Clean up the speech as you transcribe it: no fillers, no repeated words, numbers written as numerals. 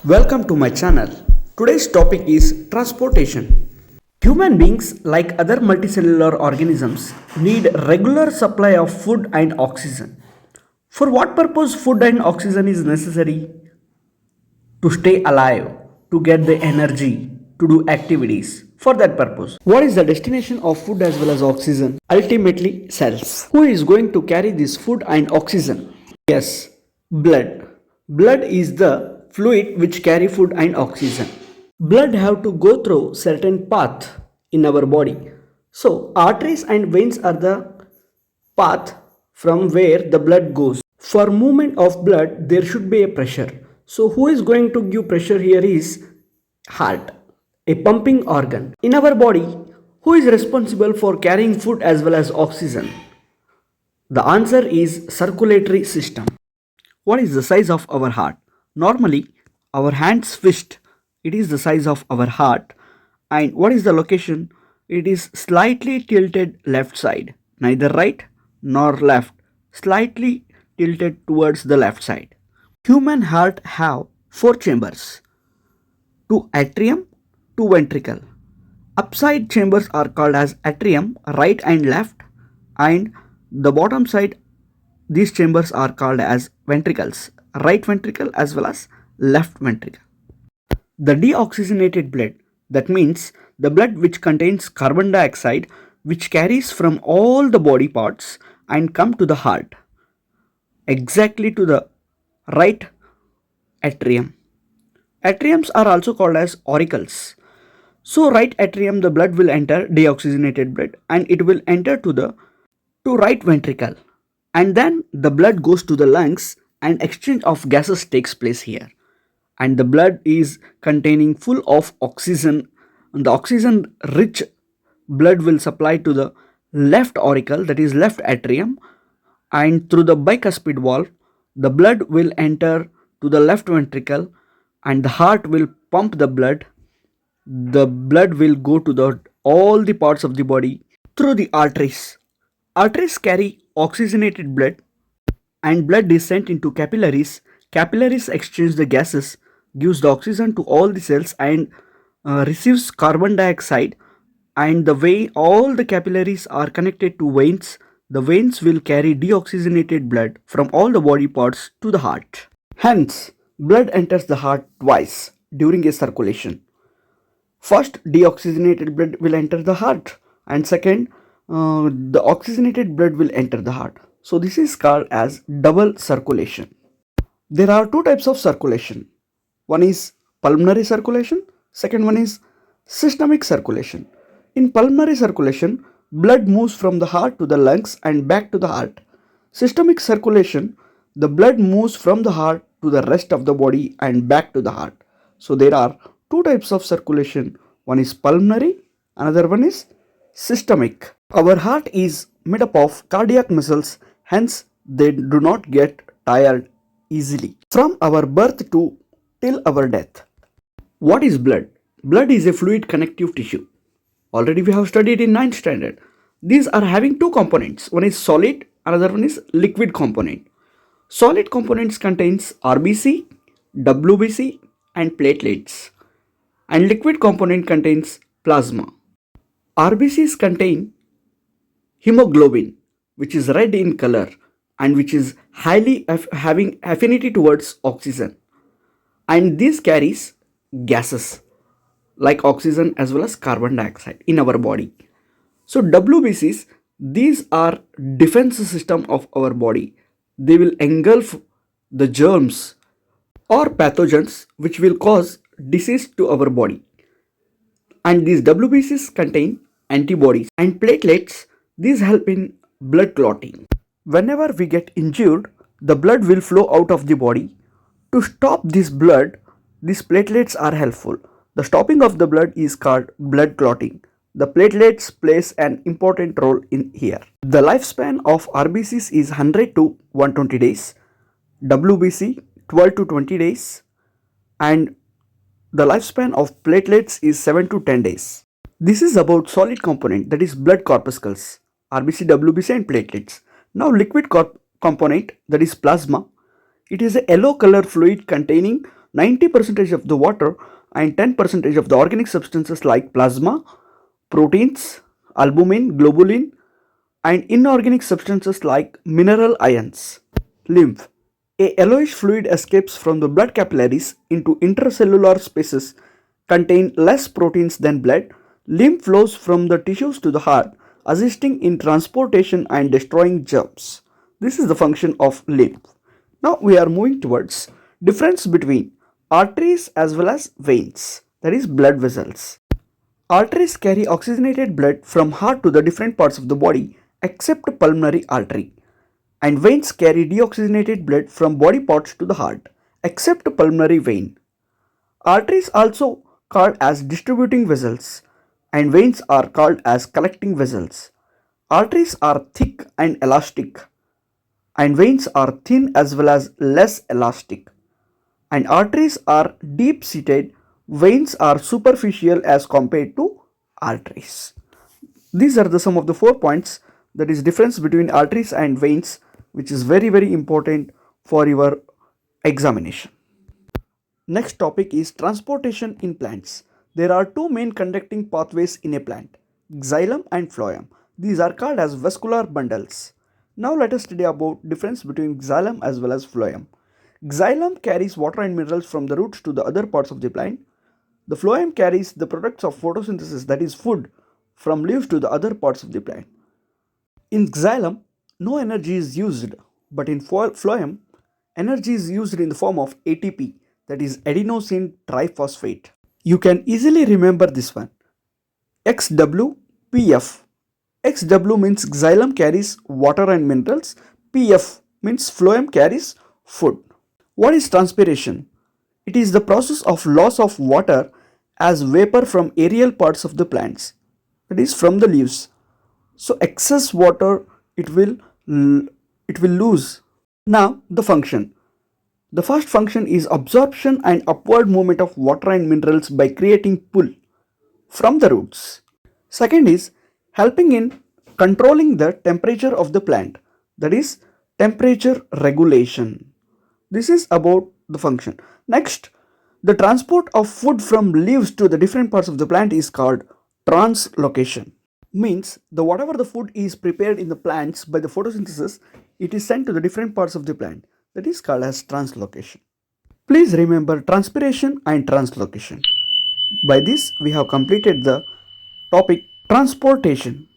Welcome to my channel. Today's topic is transportation. Human beings, like other multicellular organisms, need regular supply of food and oxygen. For what purpose food and oxygen is necessary? To stay alive, to get the energy, to do activities. For that purpose. What is the destination of food as well as oxygen? Ultimately, cells. Who is going to carry this food and oxygen? Yes, blood. Blood is the fluid which carry food and oxygen. Blood have to go through certain path in our body. So arteries and veins are the path from where the blood goes. For movement of blood, there should be a pressure. So who is going to give pressure here is heart, a pumping organ. In our body, who is responsible for carrying food as well as oxygen? The answer is circulatory system. What is the size of our heart? Normally, our hand's fist, it is the size of our heart. And what is the location? It is slightly tilted left side, neither right nor left, slightly tilted towards the left side. Human heart have four chambers, two atrium, two ventricle. Upside chambers are called as atrium, right and left, and the bottom side, these chambers are called as ventricles, right ventricle as well as left ventricle. The deoxygenated blood, that means the blood which contains carbon dioxide, which carries from all the body parts and come to the heart, exactly to the right atrium. Atriums are also called as auricles. So right atrium, the blood will enter, deoxygenated blood, and it will enter to right ventricle, and then the blood goes to the lungs and exchange of gases takes place here, and the blood is containing full of oxygen, and the oxygen rich blood will supply to the left auricle, that is left atrium, and through the bicuspid valve the blood will enter to the left ventricle, and the heart will pump the blood. The blood will go to the all the parts of the body through the arteries. Arteries carry oxygenated blood, and blood is sent into capillaries. Capillaries exchange the gases, gives the oxygen to all the cells, and receives carbon dioxide. And the way all the capillaries are connected to veins, the veins will carry deoxygenated blood from all the body parts to the heart. Hence, blood enters the heart twice during a circulation. First, deoxygenated blood will enter the heart, and second, the oxygenated blood will enter the heart. So this is called as double circulation. There are two types of circulation. One is pulmonary circulation, second one is systemic circulation. In pulmonary circulation, blood moves from the heart to the lungs and back to the heart. Systemic circulation, the blood moves from the heart to the rest of the body and back to the heart. So there are two types of circulation. One is pulmonary, another one is systemic. Our heart is made up of cardiac muscles, hence they do not get tired easily. From our birth to till our death. What is blood? Blood is a fluid connective tissue. Already we have studied in 9th standard. These are having two components. One is solid, another one is liquid component. Solid components contains RBC, WBC and platelets, and liquid component contains plasma. RBCs contain hemoglobin, which is red in color and which is highly having affinity towards oxygen, and this carries gases like oxygen as well as carbon dioxide in our body. So WBCs, these are defense system of our body. They will engulf the germs or pathogens which will cause disease to our body. And these WBCs contain antibodies, and platelets, these help in blood clotting. Whenever we get injured, the blood will flow out of the body. To stop this blood, these platelets are helpful. The stopping of the blood is called blood clotting. The platelets plays an important role in here. The lifespan of RBCs is 100 to 120 days, WBC 12 to 20 days, and the lifespan of platelets is 7 to 10 days. This is about solid component, that is blood corpuscles, RBC, WBC and platelets. Now liquid component, that is plasma. It is a yellow color fluid containing 90% of the water and 10% of the organic substances like plasma, proteins, albumin, globulin, and inorganic substances like mineral ions. Lymph. A yellowish fluid escapes from the blood capillaries into intracellular spaces contain less proteins than blood. Lymph flows from the tissues to the heart, assisting in transportation and destroying germs. This is the function of lymph. Now we are moving towards difference between arteries as well as veins, that is blood vessels. Arteries carry oxygenated blood from heart to the different parts of the body except pulmonary artery, and veins carry deoxygenated blood from body parts to the heart except pulmonary vein. Arteries also called as distributing vessels and veins are called as collecting vessels. Arteries are thick and elastic and veins are thin as well as less elastic. And arteries are deep seated, veins are superficial as compared to arteries. These are the some of the 4 points, that is difference between arteries and veins, which is very important for your examination. Next topic is transportation in plants. There are two main conducting pathways in a plant, xylem and phloem. These are called as vascular bundles. Now let us study about difference between xylem as well as phloem. Xylem carries water and minerals from the roots to the other parts of the plant. The phloem carries the products of photosynthesis, that is food, from leaves to the other parts of the plant. In xylem, no energy is used, but in phloem, energy is used in the form of ATP, that is adenosine triphosphate. You can easily remember this one. XWPF. XW means xylem carries water and minerals. PF means phloem carries food. What is transpiration? It is the process of loss of water as vapor from aerial parts of the plants, that is from the leaves. So excess water it will lose. Now the function. The first function is absorption and upward movement of water and minerals by creating pull from the roots. Second is helping in controlling the temperature of the plant, that is temperature regulation. This is about the function. Next, the transport of food from leaves to the different parts of the plant is called translocation. Means the whatever the food is prepared in the plants by the photosynthesis, it is sent to the different parts of the plant. That is called as translocation. Please remember transpiration and translocation. By this we have completed the topic transportation.